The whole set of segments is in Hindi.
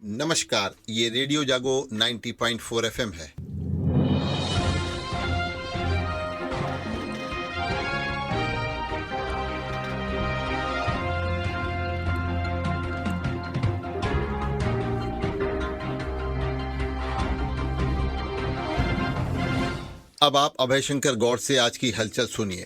नमस्कार, ये रेडियो जागो 90.4 एफएम है। अब आप अभय शंकर गौड़ से आज की हलचल सुनिए।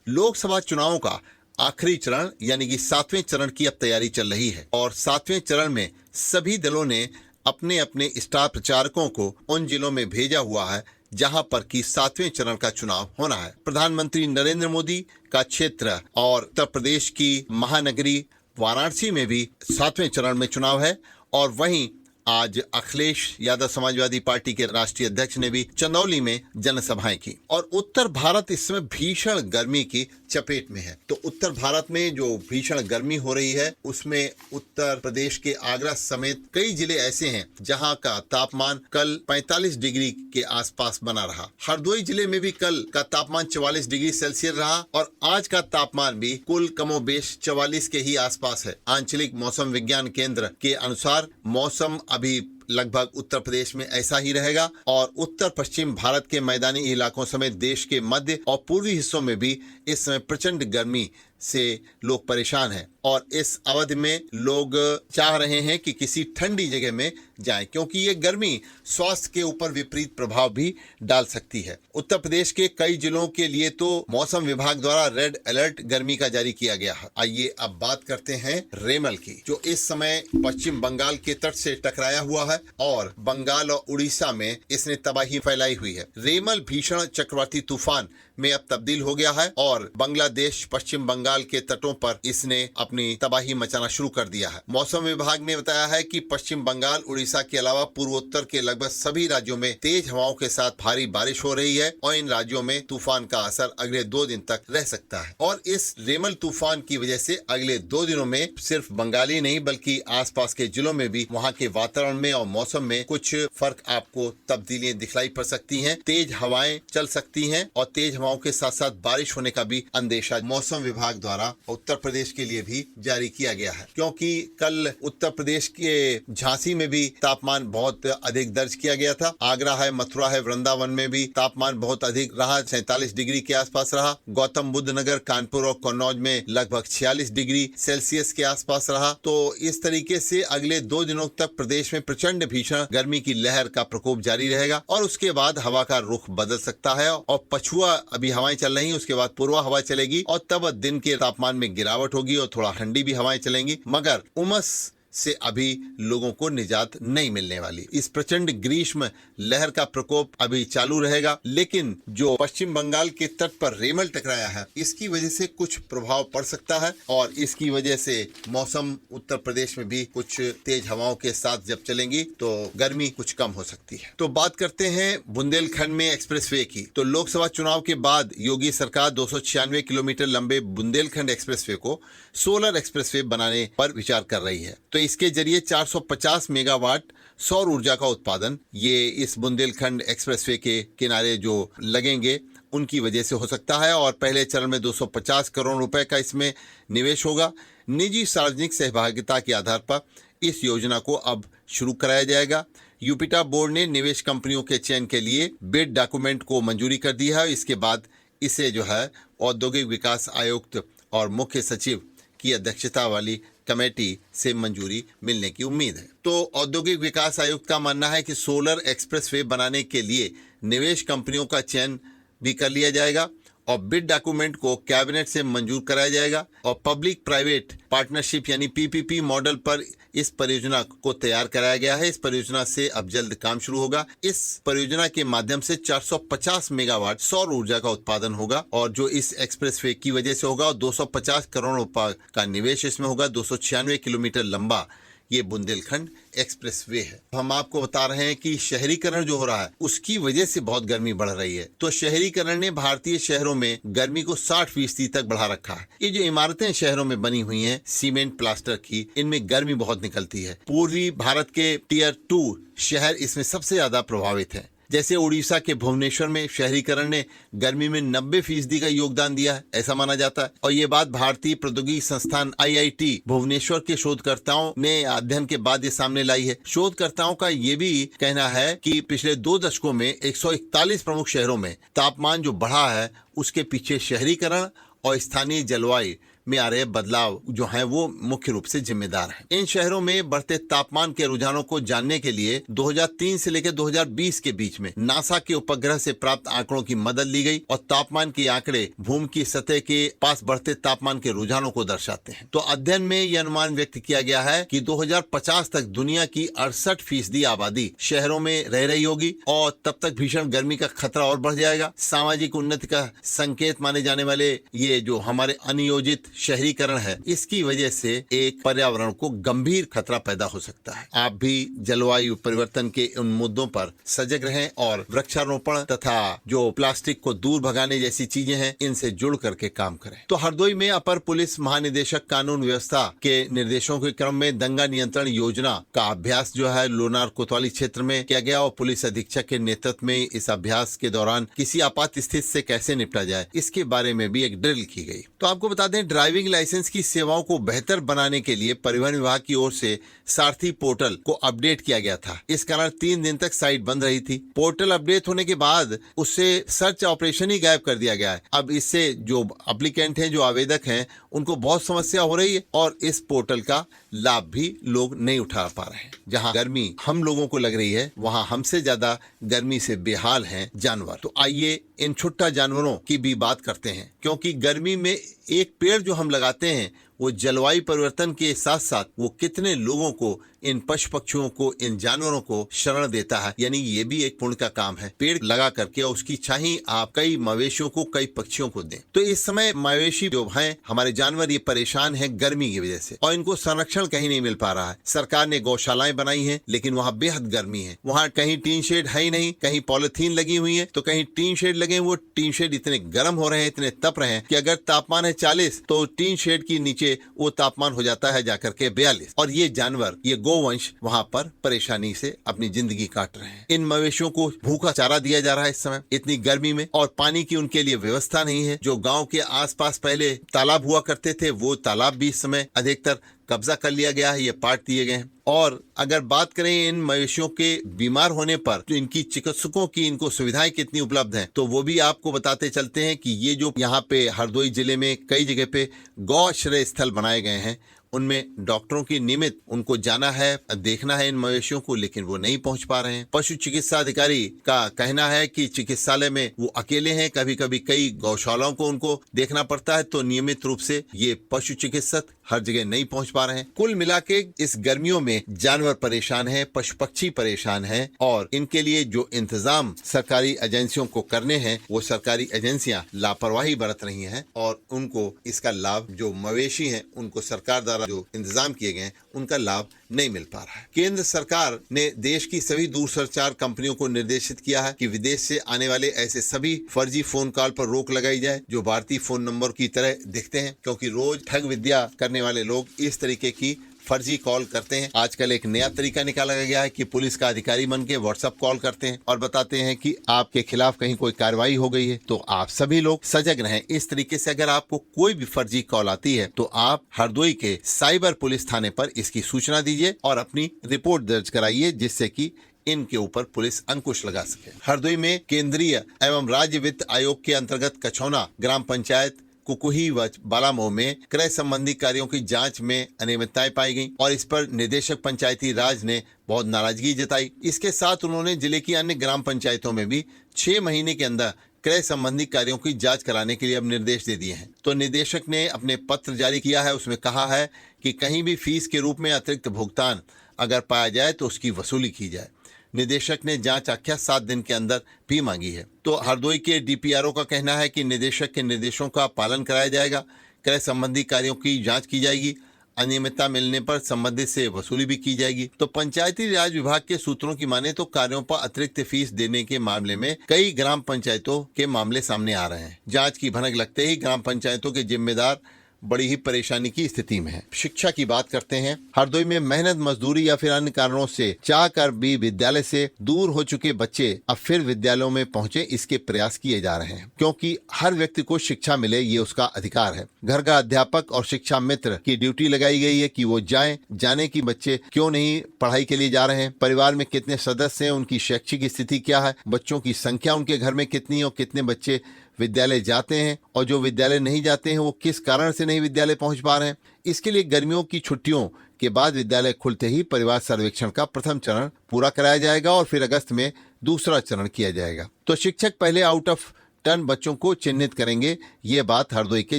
लोकसभा चुनावों का आखिरी चरण यानी कि 7वें चरण की अब तैयारी चल रही है और 7वें चरण में सभी दलों ने अपने अपने स्टार प्रचारकों को उन जिलों में भेजा हुआ है जहां पर कि 7वें चरण का चुनाव होना है। प्रधानमंत्री नरेंद्र मोदी का क्षेत्र और उत्तर प्रदेश की महानगरी वाराणसी में भी 7वें चरण में चुनाव है और वहीं आज अखिलेश यादव समाजवादी पार्टी के राष्ट्रीय अध्यक्ष ने भी चंदौली में जनसभाएं की। और उत्तर भारत इस समय भीषण गर्मी की चपेट में है। तो उत्तर भारत में जो भीषण गर्मी हो रही है उसमें उत्तर प्रदेश के आगरा समेत कई जिले ऐसे हैं जहां का तापमान कल 45 डिग्री के आसपास बना रहा। हरदोई जिले में भी कल का तापमान 44 डिग्री सेल्सियस रहा और आज का तापमान भी कुल कमोबेश 44 के ही आसपास है। आंचलिक मौसम विज्ञान केंद्र के अनुसार मौसम अभी लगभग उत्तर प्रदेश में ऐसा ही रहेगा और उत्तर पश्चिम भारत के मैदानी इलाकों समेत देश के मध्य और पूर्वी हिस्सों में भी इस समय प्रचंड गर्मी से लोग परेशान हैं और इस अवधि में लोग चाह रहे हैं कि किसी ठंडी जगह में जाएं क्योंकि ये गर्मी स्वास्थ्य के ऊपर विपरीत प्रभाव भी डाल सकती है। उत्तर प्रदेश के कई जिलों के लिए तो मौसम विभाग द्वारा रेड अलर्ट गर्मी का जारी किया गया है। आइए अब बात करते हैं रेमल की, जो इस समय पश्चिम बंगाल के तट से टकराया हुआ है और बंगाल और उड़ीसा में इसने तबाही फैलाई हुई है। रेमल भीषण चक्रवाती तूफान में अब तब्दील हो गया है और बांग्लादेश पश्चिम बंगाल के तटों पर इसने अपनी तबाही मचाना शुरू कर दिया है। मौसम विभाग ने बताया है कि पश्चिम बंगाल उड़ीसा के अलावा पूर्वोत्तर के लगभग सभी राज्यों में तेज हवाओं के साथ भारी बारिश हो रही है और इन राज्यों में तूफान का असर अगले 2 दिन तक रह सकता है। और इस रेमल तूफान की वजह से अगले 2 दिनों में सिर्फ बंगाली नहीं बल्कि आसपास के जिलों में भी वहाँ के वातावरण में और मौसम में कुछ फर्क आपको तब्दीलियां दिखलाई पड़ सकती हैं। तेज हवाएं चल सकती हैं और तेज हवाओं के साथ साथ बारिश होने का भी अंदेशा मौसम विभाग द्वारा उत्तर प्रदेश के लिए भी जारी किया गया है क्योंकि कल उत्तर प्रदेश के झांसी में भी तापमान बहुत अधिक दर्ज किया गया था। आगरा है, मथुरा है, वृंदावन में भी तापमान बहुत अधिक रहा, 47 डिग्री के आसपास रहा। गौतम बुद्ध नगर, कानपुर और कन्नौज में लगभग 46 डिग्री सेल्सियस के आसपास रहा। तो इस तरीके से अगले 2 दिनों तक प्रदेश में प्रचंड भीषण गर्मी की लहर का प्रकोप जारी रहेगा और उसके बाद हवा का रुख बदल सकता है और पछुआ अभी हवाएं चल रही हैं, उसके बाद पूर्वा हवा चलेगी और तब दिन के तापमान में गिरावट होगी और थोड़ा ठंडी भी हवाएं चलेंगी, मगर उमस से अभी लोगों को निजात नहीं मिलने वाली। इस प्रचंड ग्रीष्म लहर का प्रकोप अभी चालू रहेगा, लेकिन जो पश्चिम बंगाल के तट पर रेमल टकराया है इसकी वजह से कुछ प्रभाव पड़ सकता है और इसकी वजह से मौसम उत्तर प्रदेश में भी कुछ तेज हवाओं के साथ जब चलेंगी तो गर्मी कुछ कम हो सकती है। तो बात करते हैं बुंदेलखंड में एक्सप्रेसवे की। तो लोकसभा चुनाव के बाद योगी सरकार 296 किलोमीटर लंबे बुंदेलखंड एक्सप्रेसवे को सोलर एक्सप्रेसवे बनाने पर विचार कर रही है। तो इसके जरिए 450 मेगावाट सौर ऊर्जा का उत्पादन ये इस बुंदेलखंड एक्सप्रेसवे के किनारे जो लगेंगे उनकी वजह से हो सकता है और पहले चरण में 250 करोड़ रुपए का इसमें निवेश होगा। निजी सार्वजनिक सहभागिता के आधार पर इस योजना को अब शुरू कराया जाएगा। यूपिटा बोर्ड ने निवेश कंपनियों के चयन के लिए बिड डॉक्यूमेंट को मंजूरी कर दी है। इसके बाद इसे जो है औद्योगिक विकास आयुक्त और मुख्य सचिव की अध्यक्षता वाली कमेटी से मंजूरी मिलने की उम्मीद है। तो औद्योगिक विकास आयुक्त का मानना है कि सोलर एक्सप्रेसवे बनाने के लिए निवेश कंपनियों का चयन भी कर लिया जाएगा और बिड डॉक्यूमेंट को कैबिनेट से मंजूर कराया जाएगा और पब्लिक प्राइवेट पार्टनरशिप यानी पीपीपी मॉडल पर इस परियोजना को तैयार कराया गया है। इस परियोजना से अब जल्द काम शुरू होगा। इस परियोजना के माध्यम से 450 मेगावाट सौर ऊर्जा का उत्पादन होगा और जो इस एक्सप्रेसवे की वजह से होगा और 250 करोड़ रुपए का निवेश इसमें होगा। 296 किलोमीटर लंबा ये बुंदेलखंड एक्सप्रेसवे है। हम आपको बता रहे हैं कि शहरीकरण जो हो रहा है उसकी वजह से बहुत गर्मी बढ़ रही है। तो शहरीकरण ने भारतीय शहरों में गर्मी को 60% तक बढ़ा रखा है। ये जो इमारतें शहरों में बनी हुई हैं सीमेंट प्लास्टर की, इनमें गर्मी बहुत निकलती है। पूर्वी भारत के टियर 2 शहर इसमें सबसे ज्यादा प्रभावित है। जैसे उड़ीसा के भुवनेश्वर में शहरीकरण ने गर्मी में 90% का योगदान दिया है, ऐसा माना जाता है। और ये बात भारतीय प्रौद्योगिकी संस्थान IIT भुवनेश्वर के शोधकर्ताओं ने अध्ययन के बाद ये सामने लाई है। शोधकर्ताओं का ये भी कहना है कि पिछले 2 दशकों में 141 प्रमुख शहरों में तापमान जो बढ़ा है उसके पीछे शहरीकरण और स्थानीय जलवायु में आ रहे बदलाव जो हैं वो मुख्य रूप से जिम्मेदार हैं। इन शहरों में बढ़ते तापमान के रुझानों को जानने के लिए 2003 से लेकर 2020 के बीच में नासा के उपग्रह से प्राप्त आंकड़ों की मदद ली गई और तापमान के आंकड़े भूमि की सतह के पास बढ़ते तापमान के रुझानों को दर्शाते हैं। तो अध्ययन में यह अनुमान व्यक्त किया गया है कि 2050 तक दुनिया की 68% आबादी शहरों में रह रही होगी और तब तक भीषण गर्मी का खतरा और बढ़ जाएगा। सामाजिक उन्नति का संकेत माने जाने वाले ये जो हमारे अनियोजित शहरीकरण है, इसकी वजह से एक पर्यावरण को गंभीर खतरा पैदा हो सकता है। आप भी जलवायु परिवर्तन के उन मुद्दों पर सजग रहें और वृक्षारोपण तथा जो प्लास्टिक को दूर भगाने जैसी चीजें हैं इनसे जुड़ करके काम करें। तो हरदोई में अपर पुलिस महानिदेशक कानून व्यवस्था के निर्देशों के क्रम में दंगा नियंत्रण योजना का अभ्यास जो है लोनार कोतवाली क्षेत्र में किया गया और पुलिस अधीक्षक के नेतृत्व में इस अभ्यास के दौरान किसी आपात स्थिति से कैसे निपटा जाए इसके बारे में भी एक ड्रिल की गई। तो आपको बता दें, ड्राइविंग लाइसेंस की सेवाओं को बेहतर बनाने के लिए परिवहन विभाग की ओर से सारथी पोर्टल को अपडेट किया गया था। इस कारण 3 दिन तक साइट बंद रही थी। पोर्टल अपडेट होने के बाद उससे सर्च ऑपरेशन ही गायब कर दिया गया है। अब इससे जो एप्लीकेंट हैं, जो आवेदक हैं, उनको बहुत समस्या हो रही है और इस पोर्टल का लाभ भी लोग नहीं उठा पा रहे हैं। जहां गर्मी हम लोगों को लग रही है वहां हमसे ज्यादा गर्मी से बेहाल हैं जानवर। तो आइए इन छुट्टा जानवरों की भी बात करते हैं, क्योंकि गर्मी में एक पेड़ जो हम लगाते हैं वो जलवायु परिवर्तन के साथ साथ वो कितने लोगों को, इन पशु पक्षियों को, इन जानवरों को शरण देता है। यानी ये भी एक पुण्य का काम है। पेड़ लगा करके और उसकी छाई आप कई मवेशियों को, कई पक्षियों को दें। तो इस समय मवेशी जो हैं, हमारे जानवर, ये परेशान हैं गर्मी की वजह से और इनको संरक्षण कहीं नहीं मिल पा रहा है। सरकार ने गौशालाएं बनाई हैं लेकिन वहाँ बेहद गर्मी है। वहाँ कहीं टीन शेड है ही नहीं, कहीं पॉलिथीन लगी हुई है तो कहीं टीन शेड लगे। वो टीन शेड इतने गर्म हो रहे हैं, इतने तप रहे हैं कि अगर तापमान है 40 तो टीन शेड के नीचे वो तापमान हो जाता है जाकर के 42। और ये जानवर, ये गोवंश वहाँ पर परेशानी से अपनी जिंदगी काट रहे हैं। इन मवेशियों को भूखा चारा दिया जा रहा है इस समय इतनी गर्मी में, और पानी की उनके लिए व्यवस्था नहीं है। जो गांव के आसपास पहले तालाब हुआ करते थे वो तालाब भी इस समय अधिकतर कब्जा कर लिया गया है, ये पाट दिए गए हैं। और अगर बात करें इन मवेशियों के बीमार होने पर तो इनकी चिकित्सकों की इनको सुविधाएं कितनी उपलब्ध हैं, तो वो भी आपको बताते चलते हैं कि ये जो यहाँ पे हरदोई जिले में कई जगह पे गौ आश्रय स्थल बनाए गए हैं, उनमें डॉक्टरों की नियमित उनको जाना है, देखना है इन मवेशियों को, लेकिन वो नहीं पहुंच पा रहे हैं। पशु चिकित्सा अधिकारी का कहना है कि चिकित्सालय में वो अकेले हैं, कभी कभी कई गौशालाओं को उनको देखना पड़ता है, तो नियमित रूप से ये पशु चिकित्सक हर जगह नहीं पहुंच पा रहे हैं। कुल मिला के इस गर्मियों में जानवर परेशान है, पशु पक्षी परेशान है, और इनके लिए जो इंतजाम सरकारी एजेंसियों को करने हैं वो सरकारी एजेंसियां लापरवाही बरत रही हैं और उनको इसका लाभ, जो मवेशी हैं उनको सरकार द्वारा जो इंतजाम किए गए उनका लाभ नहीं मिल पा रहा है। केंद्र सरकार ने देश की सभी दूरसंचार कंपनियों को निर्देशित किया है कि विदेश से आने वाले ऐसे सभी फर्जी फोन कॉल पर रोक लगाई जाए जो भारतीय फोन नंबर की तरह दिखते हैं, क्योंकि रोज ठग विद्या करने वाले लोग इस तरीके की फर्जी कॉल करते हैं। आजकल एक नया तरीका निकाला गया है कि पुलिस का अधिकारी बन के व्हाट्सएप कॉल करते हैं और बताते हैं कि आपके खिलाफ कहीं कोई कार्रवाई हो गई है। तो आप सभी लोग सजग रहें। इस तरीके से अगर आपको कोई भी फर्जी कॉल आती है तो आप हरदोई के साइबर पुलिस थाने पर इसकी सूचना दीजिए और अपनी रिपोर्ट दर्ज कराइए, जिससे कि इनके ऊपर पुलिस अंकुश लगा सके। हरदोई में केंद्रीय एवं राज्य वित्त आयोग के अंतर्गत कछौना ग्राम पंचायत कुकुही व बालामो में क्रय संबंधी कार्यों की जांच में अनियमितताएं पाई गई और इस पर निदेशक पंचायती राज ने बहुत नाराजगी जताई। इसके साथ उन्होंने जिले की अन्य ग्राम पंचायतों में भी 6 महीने के अंदर क्रय संबंधी कार्यों की जांच कराने के लिए अब निर्देश दे दिए हैं। तो निदेशक ने अपने पत्र जारी किया है, उसमें कहा है कि कहीं भी फीस के रूप में अतिरिक्त भुगतान अगर पाया जाए तो उसकी वसूली की जाए। निदेशक ने जांच आख्या 7 दिन के अंदर भी मांगी है। तो हरदोई के डीपीआरओ का कहना है कि निदेशक के निर्देशों का पालन कराया जाएगा, क्रय संबंधी कार्यों की जांच की जाएगी, अनियमितता मिलने पर संबंधित से वसूली भी की जाएगी। तो पंचायती राज विभाग के सूत्रों की माने तो कार्यों पर अतिरिक्त फीस देने के मामले में कई ग्राम पंचायतों के मामले सामने आ रहे हैं। जांच की भनक लगते ही ग्राम पंचायतों के जिम्मेदार बड़ी ही परेशानी की स्थिति में है। शिक्षा की बात करते हैं। हरदोई में मेहनत मजदूरी या फिर अन्य कारणों से चाह कर भी विद्यालय से दूर हो चुके बच्चे अब फिर विद्यालयों में पहुंचे, इसके प्रयास किए जा रहे हैं, क्योंकि हर व्यक्ति को शिक्षा मिले ये उसका अधिकार है। घर का अध्यापक और शिक्षा मित्र की ड्यूटी लगाई गई है कि वो जाने की बच्चे क्यों नहीं पढ़ाई के लिए जा रहे हैं, परिवार में कितने सदस्य हैं, उनकी शैक्षिक स्थिति क्या है, बच्चों की संख्या उनके घर में कितनी है और कितने बच्चे विद्यालय जाते हैं, और जो विद्यालय नहीं जाते हैं वो किस कारण से नहीं विद्यालय पहुंच पा रहे हैं। इसके लिए गर्मियों की छुट्टियों के बाद विद्यालय खुलते ही परिवार सर्वेक्षण का प्रथम चरण पूरा कराया जाएगा और फिर अगस्त में दूसरा चरण किया जाएगा। तो शिक्षक पहले आउट ऑफ टर्न बच्चों को चिन्हित करेंगे। ये बात हरदोई के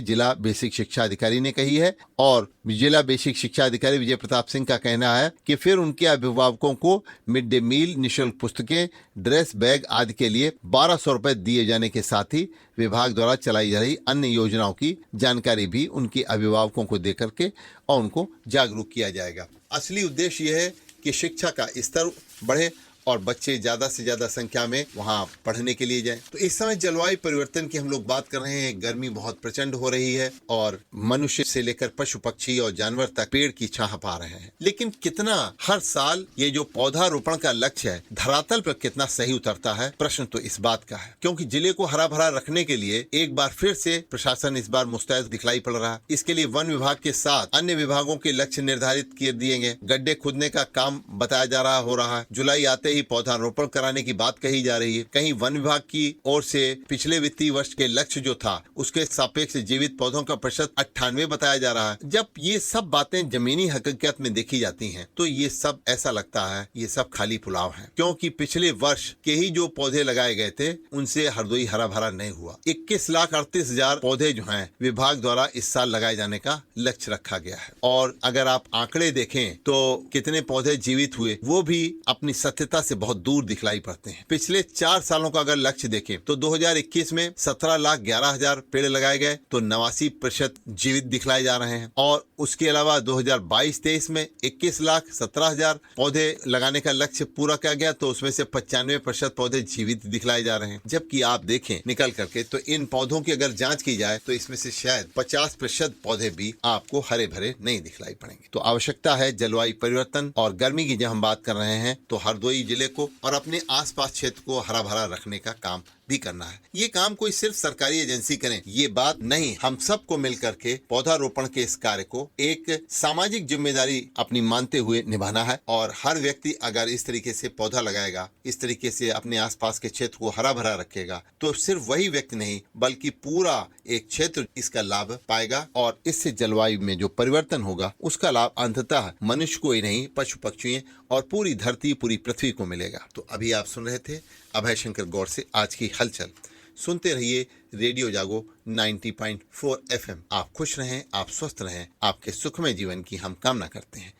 जिला बेसिक शिक्षा अधिकारी ने कही है, और जिला बेसिक शिक्षा अधिकारी विजय प्रताप सिंह का कहना है कि फिर उनके अभिभावकों को मिड डे मील, निःशुल्क पुस्तकें, ड्रेस, बैग आदि के लिए 1200 रुपए दिए जाने के साथ ही विभाग द्वारा चलाई जा रही अन्य योजनाओं की जानकारी भी उनके अभिभावकों को दे करके और उनको जागरूक किया जाएगा। असली उद्देश्य यह है कि शिक्षा का स्तर बढ़े और बच्चे ज्यादा से ज्यादा संख्या में वहां पढ़ने के लिए जाएं। तो इस समय जलवायु परिवर्तन की हम लोग बात कर रहे हैं। गर्मी बहुत प्रचंड हो रही है और मनुष्य से लेकर पशु पक्षी और जानवर तक पेड़ की छाह पा रहे हैं। लेकिन कितना हर साल ये जो पौधारोपण का लक्ष्य है धरातल पर कितना सही उतरता है, प्रश्न तो इस बात का है, क्योंकि जिले को हरा भरा रखने के लिए एक बार फिर से प्रशासन इस बार मुस्तैद दिखलाई पड़ रहा है। इसके लिए वन विभाग के साथ अन्य विभागों के लक्ष्य निर्धारित किए दिए गए। गड्ढे खोदने का काम बताया जा रहा हो रहा है। जुलाई आते ही पौधारोपण कराने की बात कही जा रही है। कहीं वन विभाग की ओर से पिछले वित्तीय वर्ष के लक्ष्य जो था उसके सापेक्ष जीवित पौधों का प्रतिशत 98 बताया जा रहा है। जब ये सब बातें जमीनी हकीकत में देखी जाती हैं तो ये सब ऐसा लगता है ये सब खाली पुलाव है, क्योंकि पिछले वर्ष के ही जो पौधे लगाए गए थे उनसे हरदोई हरा भरा नहीं हुआ। 21,38,000 पौधे जो हैं विभाग द्वारा इस साल लगाए जाने का लक्ष्य रखा गया है, और अगर आप आंकड़े देखें तो कितने पौधे जीवित हुए वो भी अपनी सत्यता से बहुत दूर दिखलाई पड़ते हैं। पिछले 4 सालों का अगर लक्ष्य देखें तो 2021 में 17,11,000 पेड़ लगाए गए तो 89% जीवित दिखलाए जा रहे हैं, और उसके अलावा 2022-23 में 21,17,000 पौधे लगाने का लक्ष्य पूरा किया गया तो उसमें से 95% पौधे जीवित दिखलाए जा रहे हैं। जबकि आप देखें निकल करके तो इन पौधों की अगर जांच की जाए तो इसमें से शायद 50% पौधे भी आपको हरे भरे नहीं दिखलाई पड़ेंगे। तो आवश्यकता है जलवायु परिवर्तन और गर्मी की जब हम बात कर रहे हैं तो हरदोई जिले को और अपने आसपास क्षेत्र को हरा भरा रखने का काम भी करना है। ये काम कोई सिर्फ सरकारी एजेंसी करें ये बात नहीं, हम सबको मिलकर के पौधारोपण के इस कार्य को एक सामाजिक जिम्मेदारी अपनी मानते हुए निभाना है। और हर व्यक्ति अगर इस तरीके से पौधा लगाएगा, इस तरीके से अपने आसपास के क्षेत्र को हरा भरा रखेगा तो सिर्फ वही व्यक्ति नहीं बल्कि पूरा एक क्षेत्र इसका लाभ पाएगा, और इससे जलवायु में जो परिवर्तन होगा उसका लाभ अंततः मनुष्य को ही नहीं पशु पक्षी और पूरी धरती पूरी पृथ्वी को मिलेगा। तो अभी आप सुन रहे थे अभय शंकर गौड़ से आज की हलचल। सुनते रहिए रेडियो जागो 90.4 FM। आप खुश रहें, आप स्वस्थ रहें, आपके सुखमय जीवन की हम कामना करते हैं।